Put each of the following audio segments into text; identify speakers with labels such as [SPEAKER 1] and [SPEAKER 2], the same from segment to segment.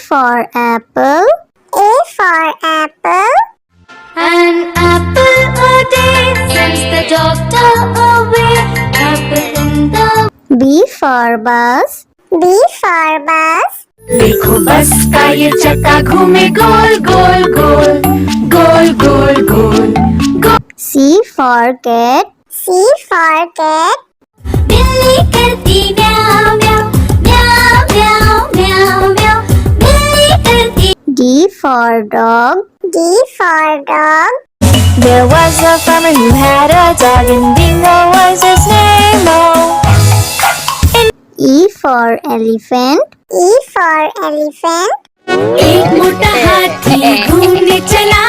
[SPEAKER 1] for apple. A for apple.
[SPEAKER 2] An apple a day sends the doctor away. Apple in the
[SPEAKER 1] B for bus. B for bus.
[SPEAKER 2] देखो बस का ये चक्का घूमे गोल गोल गोल गोल गोल गोल गोल।
[SPEAKER 1] C for cat. C for cat.
[SPEAKER 2] बिल्ली करती म्याऊ म्याऊ म्याऊ म्याऊ म्याऊ म्याऊ। बिल्ली करती।
[SPEAKER 1] D for dog. D for dog.
[SPEAKER 2] There was a farmer who had a dog and Bingo was his name.
[SPEAKER 1] E for elephant. E for elephant.
[SPEAKER 2] एक मोटा हाथी घूमने चला,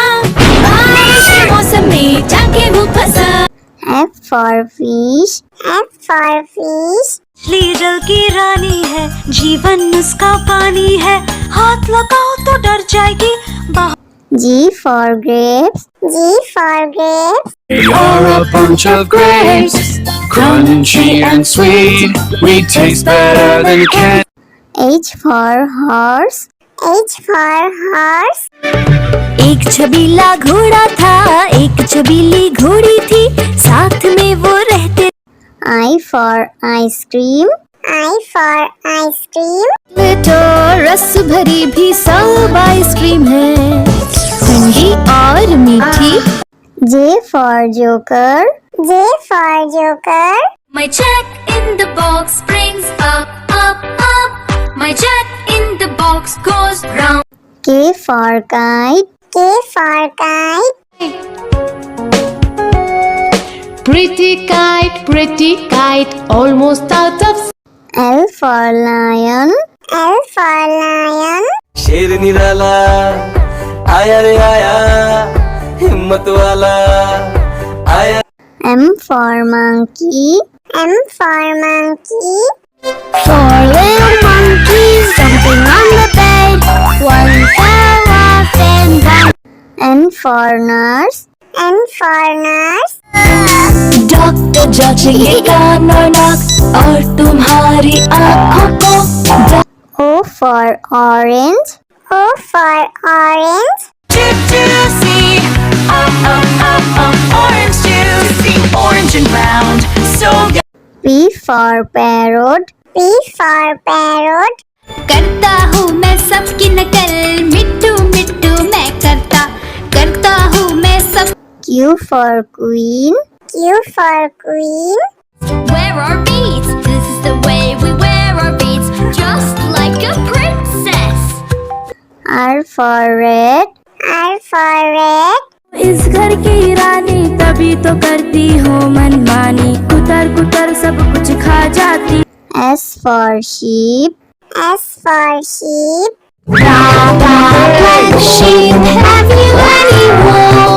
[SPEAKER 2] बारिश के मौसम में जाके वो फंसा।
[SPEAKER 1] F for fish. F for fish.
[SPEAKER 2] मछली जल की रानी है, जीवन उसका पानी है, हाथ लगाओ तो डर जाएगी।
[SPEAKER 1] G for grapes. G for grapes.
[SPEAKER 3] We are a bunch of grapes, crunchy and sweet. We taste better than candy.
[SPEAKER 1] H for horse. H for horse.
[SPEAKER 2] एक छबीला घोड़ा था, एक छबीली घोड़ी थी, साथ में वो रहते।
[SPEAKER 1] I for ice cream. I for ice cream.
[SPEAKER 2] तो रस भरी भी सब आइसक्रीम है, ठंडी और मीठी।
[SPEAKER 1] J for joker. J for joker.
[SPEAKER 2] My jack in the box brings up up up. My jack in the box goes round.
[SPEAKER 1] K for kite. K for kite.
[SPEAKER 4] Pretty kite, almost out of.
[SPEAKER 1] L for lion. L for lion.
[SPEAKER 5] शेर निराला आया रे आया, हिम्मत वाला आया।
[SPEAKER 1] M for monkey. M for monkey.
[SPEAKER 2] Four little monkeys jumping on the bed. One fell off and down.
[SPEAKER 1] N for nurse. N for nurse.
[SPEAKER 2] Doctor जांचेंगे कान और नाक और तुम्हारी आँखों को।
[SPEAKER 1] O for orange. O for orange.
[SPEAKER 2] Juicy, orange juicy, orange and round, so good.
[SPEAKER 1] P for parrot. P for parrot.
[SPEAKER 2] करता हूँ मैं सबकी नकल, मिट्टू मिट्टू मैं करता हूँ मैं सब।
[SPEAKER 1] Q for queen. Q for queen.
[SPEAKER 2] Wear our beads, this is the way we wear our beads, just like a princess.
[SPEAKER 1] R for red. R for red.
[SPEAKER 2] इस घर की रानी तभी तो करती हूँ मनमानी, कुतर कुतर सब कुछ खा जाती।
[SPEAKER 1] S for sheep. S for sheep.
[SPEAKER 2] Black sheep, have you any wool?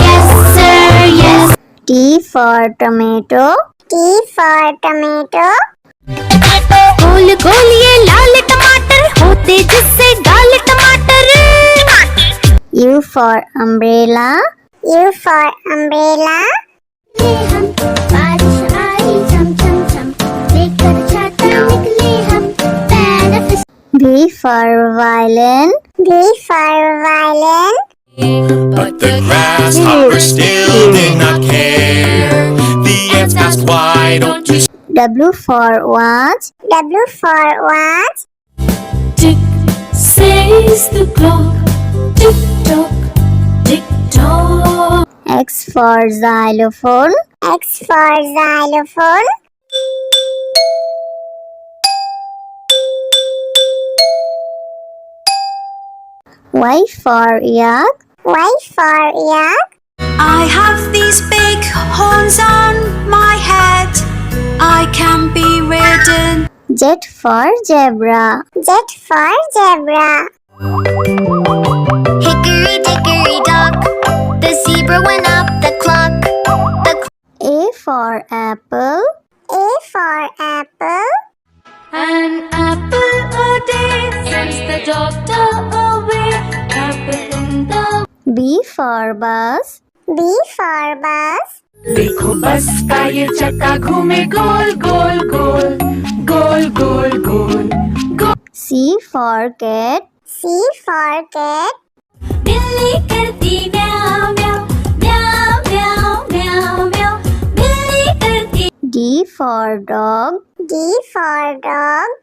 [SPEAKER 2] Yes sir, yes.
[SPEAKER 1] T for tomato. T for tomato.
[SPEAKER 2] गोल गोल ये लाल टमाटर होते जिससे गाल टमाटर।
[SPEAKER 1] U for umbrella. U for umbrella.
[SPEAKER 2] हम बारिश आई झम झम झम, लेकर छाता निकले हम पैर।
[SPEAKER 1] V for violin. V for violin.
[SPEAKER 3] But the grasshoppers still did not care. The ants asked, why don't you
[SPEAKER 1] W for watch. W for watch.
[SPEAKER 2] Tick says the clock, tick tock, tick tock.
[SPEAKER 1] X for xylophone. X for xylophone. Y for yak. Y for yak.
[SPEAKER 2] I have these big horns on my head, I can be ridden.
[SPEAKER 1] Z for zebra. Z for zebra.
[SPEAKER 2] Hickory dickory dock, the zebra went up the clock.
[SPEAKER 1] A for apple. A for apple.
[SPEAKER 2] An apple a day sends the doctor away. Apple in the
[SPEAKER 1] B for bus. B for bus.
[SPEAKER 4] देखो बस का ये चक्का घूमे गोल गोल गोल गोल गोल गोल गोल।
[SPEAKER 1] C for cat.
[SPEAKER 2] C for cat. बिल्ली करती म्याऊ म्याऊ म्याऊ म्याऊ म्याऊ म्याऊ बिल्ली करती
[SPEAKER 1] D for dog.
[SPEAKER 2] D for dog.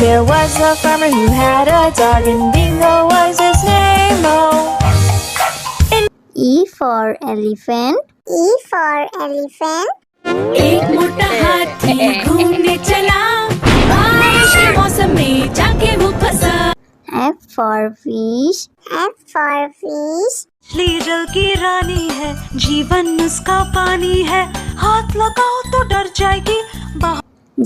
[SPEAKER 6] There was a farmer who had a dog, and Bingo was his name. Oh,
[SPEAKER 1] E for elephant.
[SPEAKER 2] E for elephant.
[SPEAKER 6] एक मोटा हाथी घूमने चला, बारिश के मौसम में जाके वो फंसा।
[SPEAKER 1] F for fish.
[SPEAKER 2] F for fish.
[SPEAKER 6] मछली जल की रानी है, जीवन उसका पानी है, हाथ लगाओ तो डर जाएगी।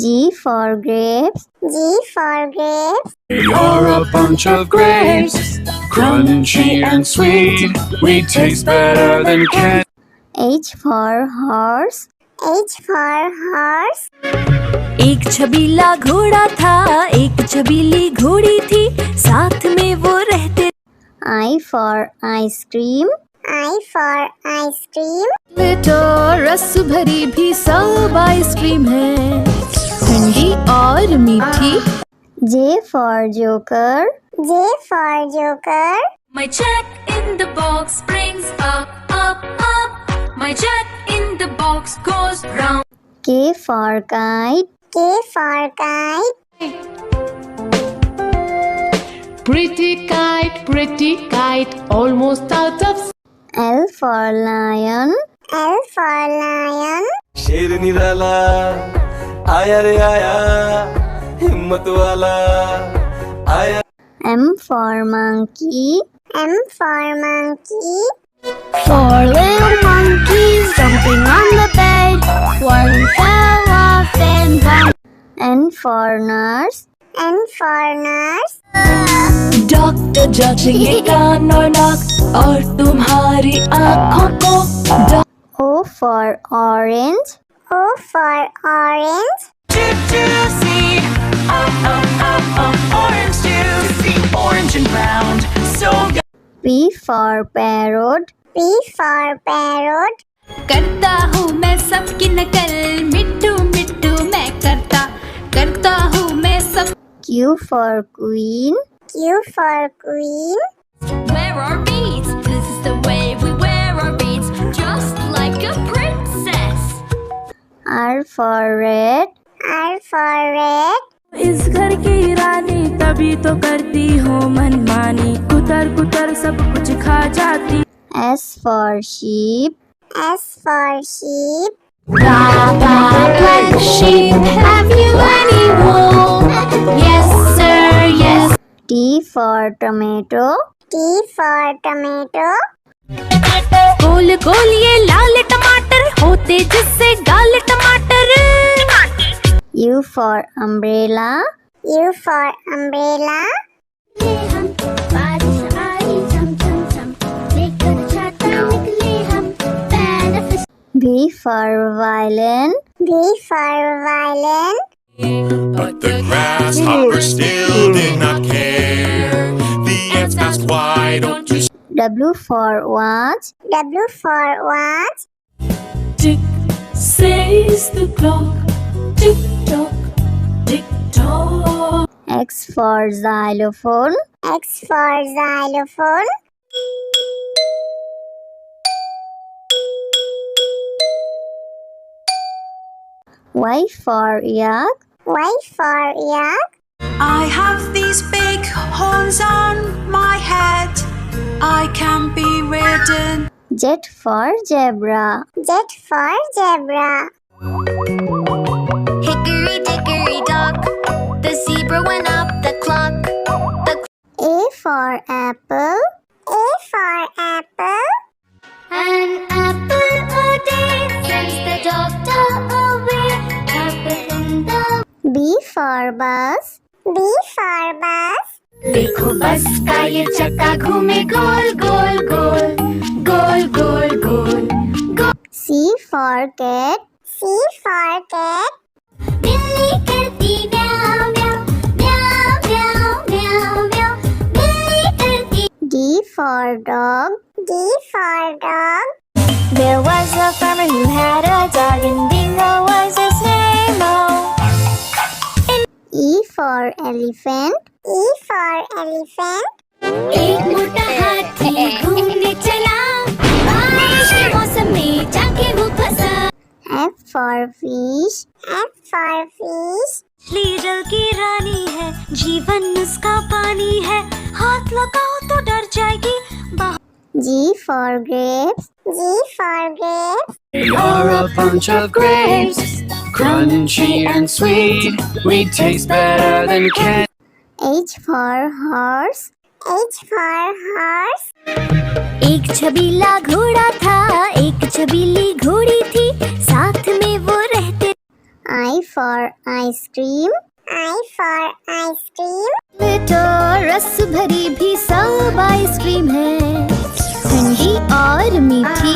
[SPEAKER 1] G for grapes.
[SPEAKER 2] G for grapes.
[SPEAKER 3] You're a bunch of grapes, crunchy and sweet. We taste better than candy.
[SPEAKER 1] H for horse.
[SPEAKER 2] H for horse.
[SPEAKER 6] एक छबीला घोड़ा था, एक छबीली घोड़ी थी, साथ में वो रहते।
[SPEAKER 1] I for ice cream.
[SPEAKER 2] I for ice cream.
[SPEAKER 4] तो रस भरी भी सब आइसक्रीम है, ठंडी और मीठी।
[SPEAKER 1] J for joker.
[SPEAKER 2] J for joker.
[SPEAKER 6] My jack in the box brings up, up, up. My jack in the box goes round.
[SPEAKER 1] K for kite.
[SPEAKER 2] K for kite.
[SPEAKER 4] pretty kite, almost out of
[SPEAKER 1] L for lion.
[SPEAKER 2] L for lion.
[SPEAKER 5] शेर निराला आया रे आया, हिम्मत वाला आया।
[SPEAKER 1] M for monkey.
[SPEAKER 2] M for monkey.
[SPEAKER 1] Four little monkeys jumping on the bed. One fell off and bumped. N for nurse.
[SPEAKER 2] N for nurse.
[SPEAKER 6] Doctor जांचेंगे कान और नाक और तुम्हारी आँखों को।
[SPEAKER 1] O for orange.
[SPEAKER 2] O for orange.
[SPEAKER 6] Orange juice, orange and round, so good.
[SPEAKER 1] P for parrot.
[SPEAKER 2] P for parrot.
[SPEAKER 6] करता हूँ मैं सबकी नकल, मिट्टू मिट्टू मैं करता हूँ मैं सब।
[SPEAKER 1] Q for queen.
[SPEAKER 2] Q for queen.
[SPEAKER 6] Wear our beads, this is the way we wear our beads, just like a princess.
[SPEAKER 1] R for red.
[SPEAKER 2] R for red.
[SPEAKER 6] इस घर की रानी तभी तो करती हो मनमानी, कुतर कुतर सब कुछ खा जाती।
[SPEAKER 1] S for sheep.
[SPEAKER 2] S for sheep.
[SPEAKER 6] Black sheep, have you any wool? Yes sir, yes.
[SPEAKER 1] T for tomato.
[SPEAKER 2] T for tomato.
[SPEAKER 6] गोल गोल ये लाल टमाटर होते जिससे गाल टमाटर।
[SPEAKER 1] U for umbrella.
[SPEAKER 2] U for umbrella. हम बारिश आई झम झम झम लेकर छाता निकले हम benefit.
[SPEAKER 1] V for violin.
[SPEAKER 2] V for violin.
[SPEAKER 3] But the grasshopper still did not care. The ants asked, why don't you
[SPEAKER 1] W for watch.
[SPEAKER 2] W for watch.
[SPEAKER 6] Tick says the clock, tick tock, tick tock.
[SPEAKER 1] X for xylophone.
[SPEAKER 2] X for xylophone.
[SPEAKER 1] Y for yak.
[SPEAKER 2] Y for yak.
[SPEAKER 6] I have these big horns on my head, I can be ridden.
[SPEAKER 1] Z for zebra.
[SPEAKER 2] Z for zebra.
[SPEAKER 7] Hickory dickory dock, the zebra went up the clock.
[SPEAKER 2] A for apple. A for apple.
[SPEAKER 7] An apple a day sends the doctor away. Apple in the
[SPEAKER 2] B for bus. B for bus.
[SPEAKER 6] देखो बस का ये चक्का घूमे गोल गोल गोल, गोल गोल गोल।
[SPEAKER 2] C for cat. C for cat. बिल्ली करती म्याऊ म्याऊ म्याऊ म्याऊ म्याऊ म्याऊ बिल्ली करती। D for dog. D for dog.
[SPEAKER 6] There was a farmer who had a dog, and Bingo was his name. Oh,
[SPEAKER 2] E for elephant. E for elephant.
[SPEAKER 7] एक मोटा हाथी घूमने चला, बारिश के मौसम में जाके वो फंसा।
[SPEAKER 2] F for fish. F for fish.
[SPEAKER 7] मछली जल की रानी है, जीवन उसका पानी है, हाथ लगाओ तो डर जाएगी।
[SPEAKER 2] G for grapes. G for grapes.
[SPEAKER 3] We are a bunch of grapes, crunchy and sweet. We taste better than candy.
[SPEAKER 2] H for horse. H for horse.
[SPEAKER 7] एक छबीला घोड़ा था, एक छबीली घोड़ी थी, साथ में वो रहते।
[SPEAKER 2] I for ice cream. I for ice cream.
[SPEAKER 4] तो रस भरी भी सब आइसक्रीम है, ठंडी और मीठी।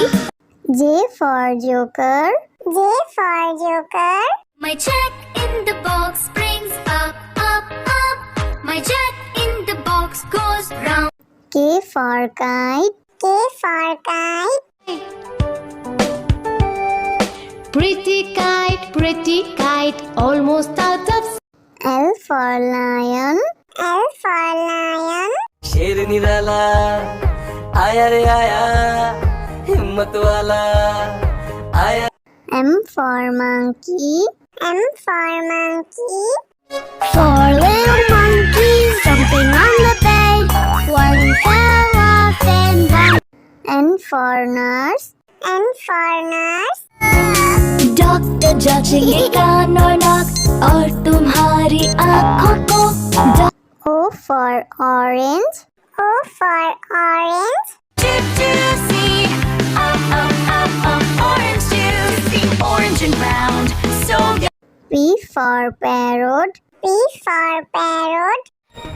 [SPEAKER 2] J for joker. J for joker.
[SPEAKER 7] My check in the box brings up, up, up. My check in the box goes round.
[SPEAKER 2] K for kite. K for kite.
[SPEAKER 4] pretty kite, almost out of
[SPEAKER 2] L for lion. L for lion.
[SPEAKER 5] शेर निराला आया रे आया, हिम्मत वाला आया।
[SPEAKER 2] M for monkey. M for monkey.
[SPEAKER 1] Four little monkeys jumping on the bed. One fell off and one.
[SPEAKER 2] N for nurse. N for nurse.
[SPEAKER 7] Doctor जांचेंगे कान और नाक और तुम्हारी आँखों को।
[SPEAKER 2] O for orange. O for orange.
[SPEAKER 7] Juicy, orange juicy, orange and round, so good.
[SPEAKER 2] P for parrot. P for parrot.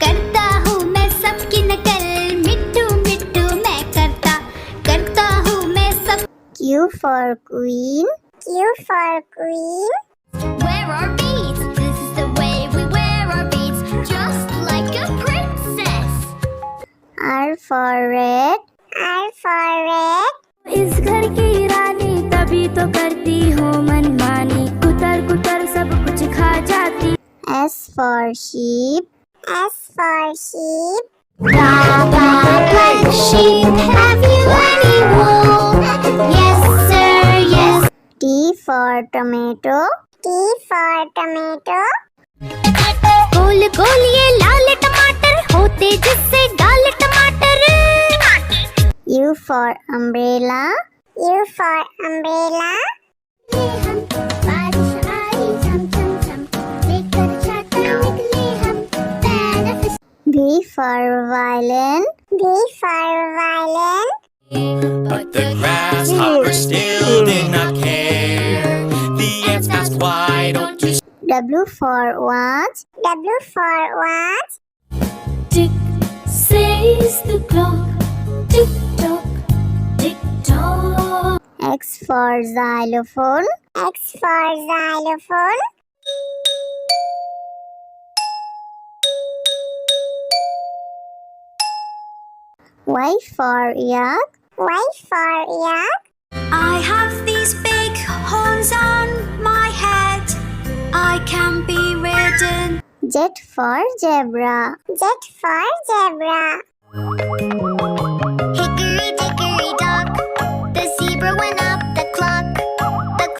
[SPEAKER 7] करता हूँ मैं सबकी नकल, मिट्टू मिट्टू मैं करता हूँ मैं सब।
[SPEAKER 2] Q for queen. Q for queen.
[SPEAKER 7] Wear our beads, this is the way we wear our beads, just like a princess.
[SPEAKER 2] R for red. R for red.
[SPEAKER 7] इस घर की रानी तभी तो करती हूँ मनमानी, कुतर कुतर सब कुछ खा जाती।
[SPEAKER 2] S for sheep. S for sheep.
[SPEAKER 7] Black sheep, have you any wool? Yes sir, yes.
[SPEAKER 2] T for tomato. T for tomato.
[SPEAKER 7] गोल गोल ये लाल टमाटर होते जिससे गाल टमाटर।
[SPEAKER 2] U for umbrella. U for umbrella. V for violin. V for violin.
[SPEAKER 3] But the grasshoppers still did not care. The ants asked, why don't you
[SPEAKER 2] W for watch. W for watch.
[SPEAKER 7] Tick says the clock, tick tock, tick tock.
[SPEAKER 2] X for xylophone. X for xylophone. Y for yak. Y for yak.
[SPEAKER 7] I have these big horns on my head, I can be ridden.
[SPEAKER 2] Z for zebra. Z for zebra.